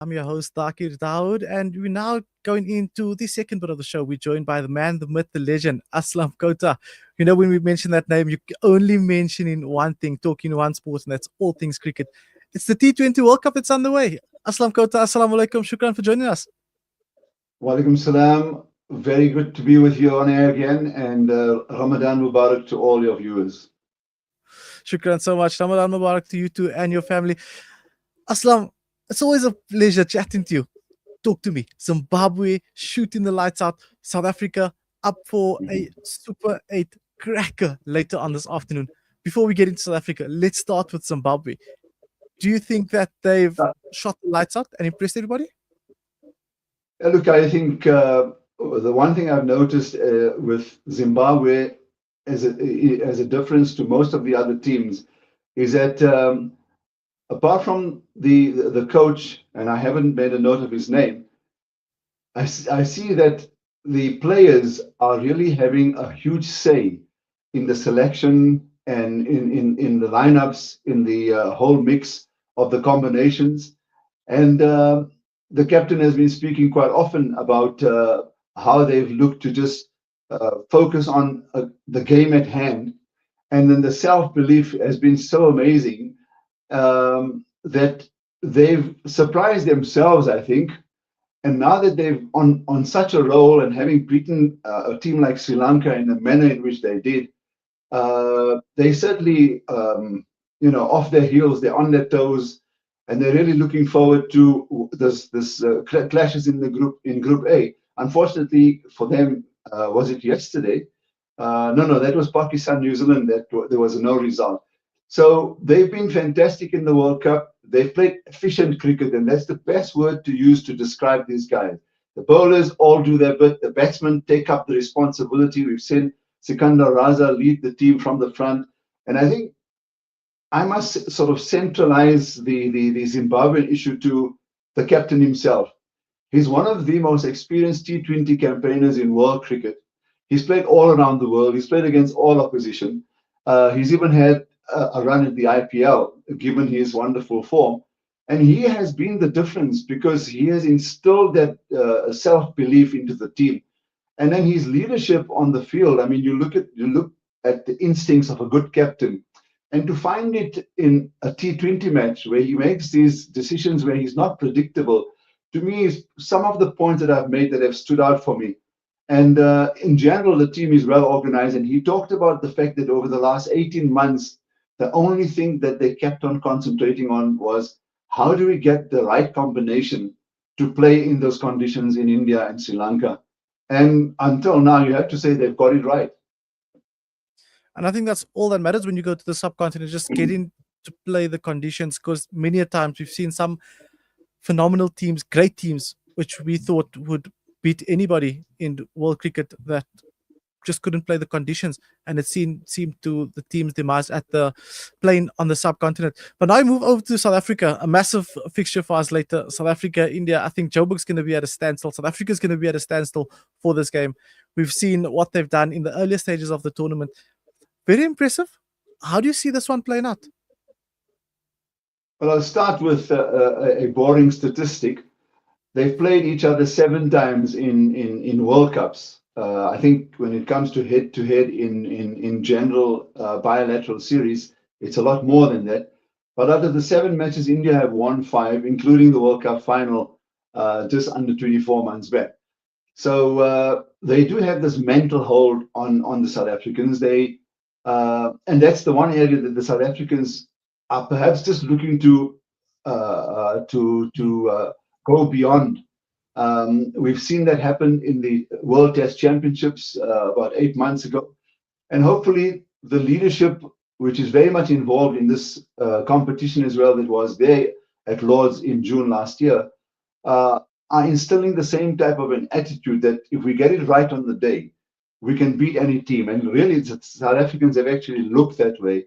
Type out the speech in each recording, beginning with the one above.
I'm your host, Takir Dawood, and we're now going into the second bit of the show. We're joined by the man, the myth, the legend, Aslam Khota. You know, when we mention that name, you only mention in one thing, talking one sport, and that's all things cricket. It's the T20 World Cup that's underway. Aslam Khota, assalamu alaikum. Shukran for joining us. Walaikum salam. Very good to be with you on air again, and Ramadan Mubarak to all your viewers. Shukran so much. Ramadan Mubarak to you too and your family. Aslam, it's always a pleasure chatting to you. Talk to me. Zimbabwe shooting the lights out. South Africa up for a Super 8 cracker later on this afternoon. Before we get into South Africa, let's start with Zimbabwe. Do you think that they've shot the lights out and impressed everybody? Look, I think the one thing I've noticed with Zimbabwe as a difference to most of the other teams is that apart from the coach, and I haven't made a note of his name, I see that the players are really having a huge say in the selection and in the lineups, in the whole mix of the combinations. And the captain has been speaking quite often about how they've looked to just focus on the game at hand. And then the self-belief has been so amazing that they've surprised themselves, I think. And now that they've on such a roll and having beaten a team like Sri Lanka in the manner in which they did, they certainly, off their heels, they're on their toes, and they're really looking forward to this clashes in Group A. Unfortunately for them, was it yesterday? No, that was Pakistan, New Zealand. That there was no result. So they've been fantastic in the World Cup. They've played efficient cricket, and that's the best word to use to describe these guys. The bowlers all do their bit. The batsmen take up the responsibility. We've seen Sikandar Raza lead the team from the front. And I think I must sort of centralize the Zimbabwean issue to the captain himself. He's one of the most experienced T20 campaigners in world cricket. He's played all around the world. He's played against all opposition. He's even had a run at the IPL, given his wonderful form. And he has been the difference because he has instilled that self-belief into the team. And then his leadership on the field. I mean, you look at the instincts of a good captain, and to find it in a T20 match where he makes these decisions where he's not predictable, to me is some of the points that I've made that have stood out for me. And in general, the team is well organized. And he talked about the fact that over the last 18 months, the only thing that they kept on concentrating on was how do we get the right combination to play in those conditions in India and Sri Lanka. And until now, you have to say they've got it right. And I think that's all that matters when you go to the subcontinent, just getting to play the conditions, because many a times we've seen some phenomenal teams, great teams, which we thought would beat anybody in world cricket that just couldn't play the conditions, and it seemed to the team's demise at the playing on the subcontinent. But now I move over to South Africa, a massive fixture for us later. South Africa, India. I think Joburg's going to be at a standstill. South Africa's going to be at a standstill for this game. We've seen what they've done in the earlier stages of the tournament. Very impressive. How do you see this one playing out? Well, I'll start with a boring statistic. They've played each other 7 times in World Cups. I think when it comes to head-to-head in general bilateral series, it's a lot more than that. But out of the 7 matches, India have won 5, including the World Cup final just under 24 months back. So they do have this mental hold on the South Africans. And that's the one area that the South Africans are perhaps just looking to go beyond. We've seen that happen in the World Test Championships about 8 months ago. And hopefully the leadership, which is very much involved in this competition as well, that was there at Lord's in June last year, are instilling the same type of an attitude that if we get it right on the day, we can beat any team. And really, the South Africans have actually looked that way.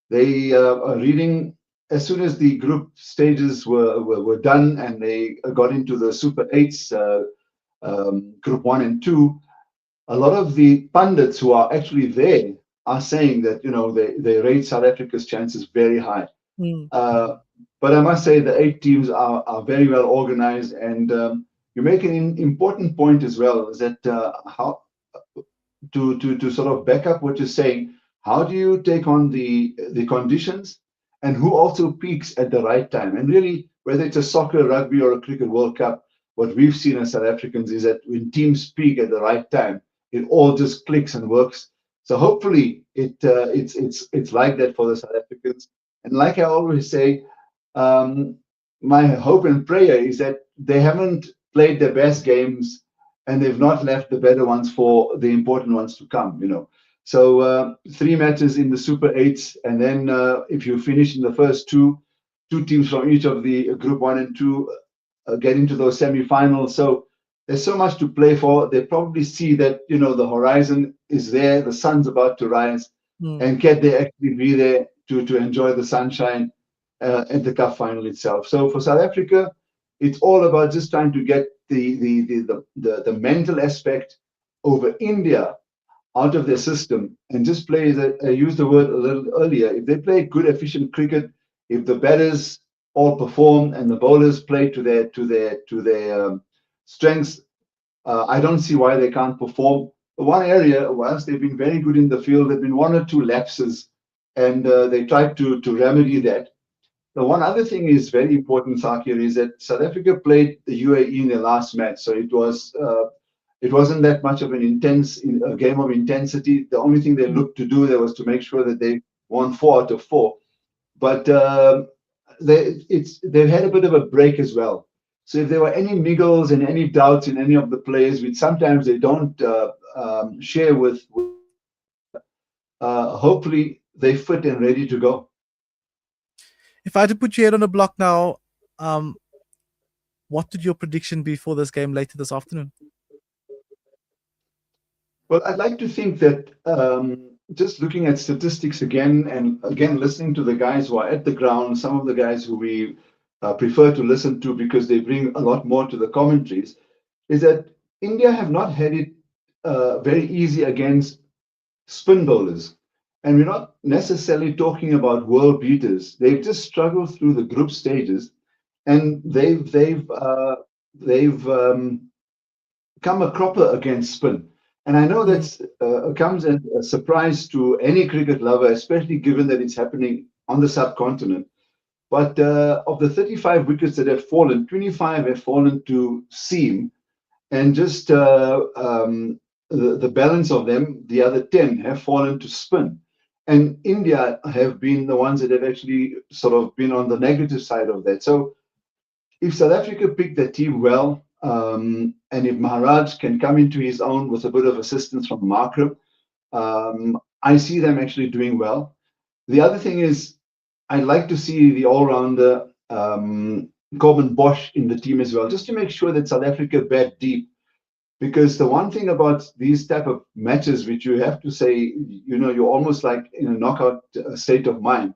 They are reading, as soon as the group stages were done and they got into the Super 8s, Group 1 and 2, a lot of the pundits who are actually there are saying that, they rate South Africa's chances very high. But I must say the 8 teams are very well organized, and you make an important point as well, is that how to sort of back up what you're saying, how do you take on the conditions, and who also peaks at the right time? And really, whether it's a soccer, rugby, or a cricket World Cup, what we've seen as South Africans is that when teams peak at the right time, it all just clicks and works. So hopefully, it's like that for the South Africans. And like I always say, um, my hope and prayer is that they haven't played their best games and they've not left the better ones for the important ones to come, you know. So 3 matches in the Super Eights, and then if you finish in the first two teams from each of the Group 1 and 2 get into those semi-finals. So there's so much to play for. They probably see that, you know, the horizon is there, the sun's about to rise, Mm. and can they actually be there to enjoy the sunshine at the cup final itself. So for South Africa, it's all about just trying to get the mental aspect over India out of their system and just play the I used the word a little earlier. If they play good, efficient cricket, if the batters all perform and the bowlers play to their strengths, I don't see why they can't perform. One area, whilst they've been very good in the field, there've been 1 or 2 lapses, and they tried to remedy that. The one other thing is very important, Sakir, is that South Africa played the UAE in their last match, so it wasn't that much of an intense a game of intensity. The only thing they Mm. looked to do there was to make sure that they won 4 out of 4. But they've had a bit of a break as well. So if there were any niggles and any doubts in any of the players, which sometimes they don't share with hopefully they fit and ready to go. If I had to put your head on a block now, um, what would your prediction be for this game later this afternoon? Well, I'd like to think that just looking at statistics again, and again listening to the guys who are at the ground, some of the guys who we prefer to listen to because they bring a lot more to the commentaries, is that India have not had it very easy against spin bowlers. And we're not necessarily talking about world beaters. They've just struggled through the group stages, and they've come a cropper against spin. And I know Mm. that comes as a surprise to any cricket lover, especially given that it's happening on the subcontinent. But of the 35 wickets that have fallen, 25 have fallen to seam, and just the balance of them, the other 10, have fallen to spin. And India have been the ones that have actually sort of been on the negative side of that. So if South Africa pick their team well, and if Maharaj can come into his own with a bit of assistance from Markram, I see them actually doing well. The other thing is, I'd like to see the all-rounder Corbin Bosch in the team as well, just to make sure that South Africa bat deep. Because the one thing about these type of matches, which you have to say, you know, you're almost like in a knockout state of mind,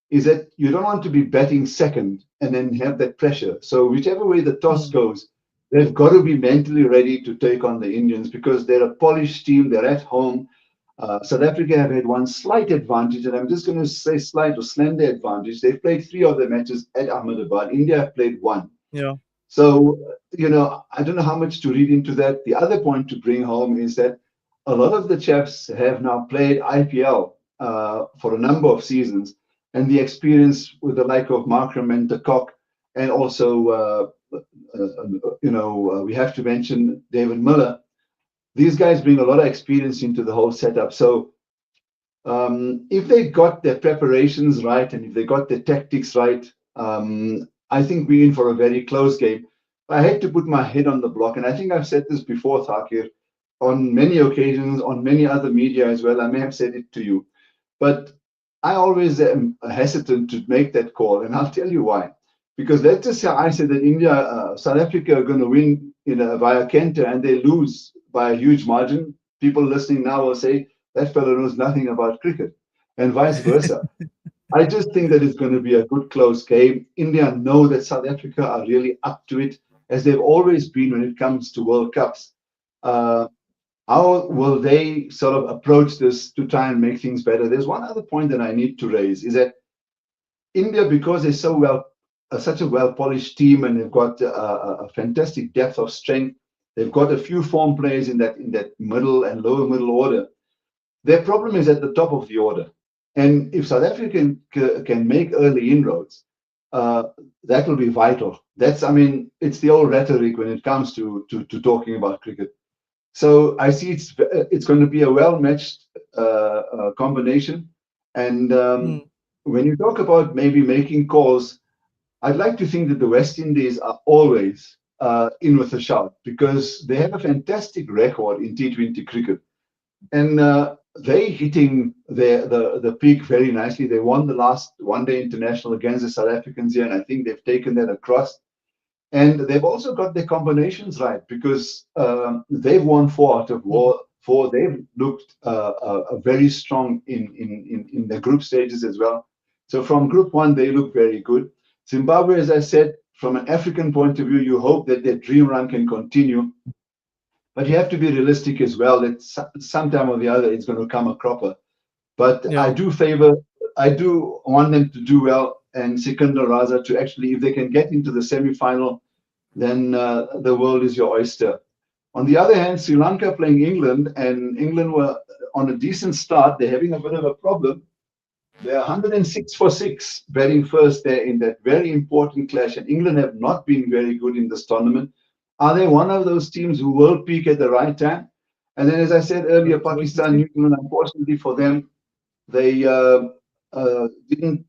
is that you don't want to be batting second and then have that pressure. So whichever way the toss Mm. goes, they've got to be mentally ready to take on the Indians because they're a polished team. They're at home. South Africa have had one slight advantage, and I'm just going to say slight or slender advantage. They've played 3 of their matches at Ahmedabad. India have played 1. Yeah. So, you know, I don't know how much to read into that. The other point to bring home is that a lot of the chaps have now played IPL for a number of seasons, and the experience with the like of Markram and de Kock, and also, we have to mention David Miller. These guys bring a lot of experience into the whole setup. So if they got their preparations right and if they got their tactics right, I think we're in for a very close game. I hate to put my head on the block, and I think I've said this before, Thakir, on many occasions, on many other media as well. I may have said it to you, but I always am hesitant to make that call, and I'll tell you why. Because let's just say I said that India, South Africa are going to win via Kenta, and they lose by a huge margin. People listening now will say that fellow knows nothing about cricket, and vice versa. I just think that it's going to be a good close game. India know that South Africa are really up to it, as they've always been when it comes to World Cups. Uh, how will they sort of approach this to try and make things better? There's one other point that I need to raise is that India, because they're so well such a well-polished team, and they've got a fantastic depth of strength. They've got a few form players in that middle and lower middle order. Their problem is at the top of the order. And if South Africa can make early inroads, uh, that will be vital. I mean, it's the old rhetoric when it comes to talking about cricket. So I see it's going to be a well-matched combination. And Mm, when you talk about maybe making calls, I'd like to think that the West Indies are always in with a shout because they have a fantastic record in T20 cricket. And they hitting the peak very nicely. They won the last one-day international against the South Africans here, and I think they've taken that across. And they've also got their combinations right because they've won 4 out of 4. They've looked very strong in the group stages as well. So from Group 1, they look very good. Zimbabwe, as I said, from an African point of view, you hope that their dream run can continue. But you have to be realistic as well that sometime or the other it's going to come a cropper. But yeah. I do want them to do well and Sikandar Raza to actually, if they can get into the semi-final, then the world is your oyster. On the other hand, Sri Lanka playing England, and England were on a decent start. They're having a bit of a problem. They're 106 for 6, batting first there in that very important clash. And England have not been very good in this tournament. Are they one of those teams who will peak at the right time? And then, as I said earlier, To wait and Pakistan, see. New Zealand, unfortunately for them, they didn't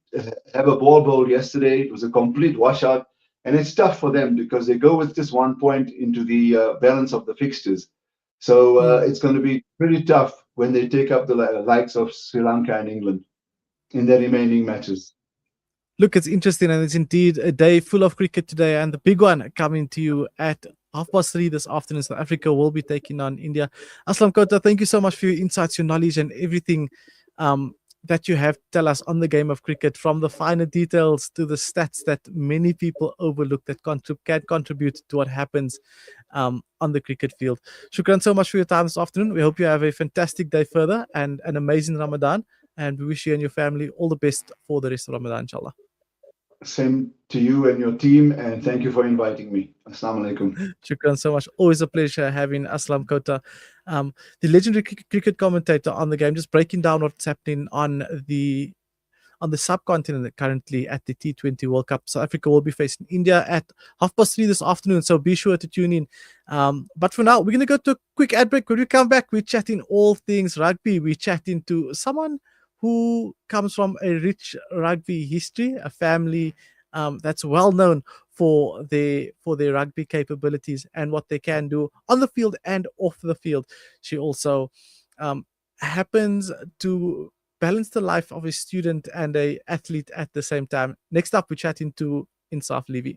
have a ball bowl yesterday. It was a complete washout. And it's tough for them because they go with just 1 point into the balance of the fixtures. So Mm. it's going to be pretty tough when they take up the likes of Sri Lanka and England in their remaining matches. Look, it's interesting, and it's indeed a day full of cricket today, and the big one coming to you at 3:30 this afternoon. South Africa will be taking on India. Aslam Khota, thank you so much for your insights, your knowledge, and everything that you have to tell us on the game of cricket, from the finer details to the stats that many people overlook that can contribute to what happens on the cricket field. Shukran so much for your time this afternoon. We hope you have a fantastic day further and an amazing Ramadan. And we wish you and your family all the best for the rest of Ramadan, inshallah. Same to you and your team, and thank you for inviting me. Assalamu alaikum. Shukran so much. Always a pleasure having Aslam Khota, the legendary cricket commentator on the game, just breaking down what's happening on the subcontinent currently at the T20 World Cup. South Africa will be facing India at 3:30 this afternoon, so be sure to tune in. But for now, we're going to go to a quick ad break. When we come back, we're chatting all things rugby. We're chatting to someone who comes from a rich rugby history, a family that's well known for their rugby capabilities and what they can do on the field and off the field. She also happens to balance the life of a student and a athlete at the same time. Next up, we're chatting to Insaf Levy.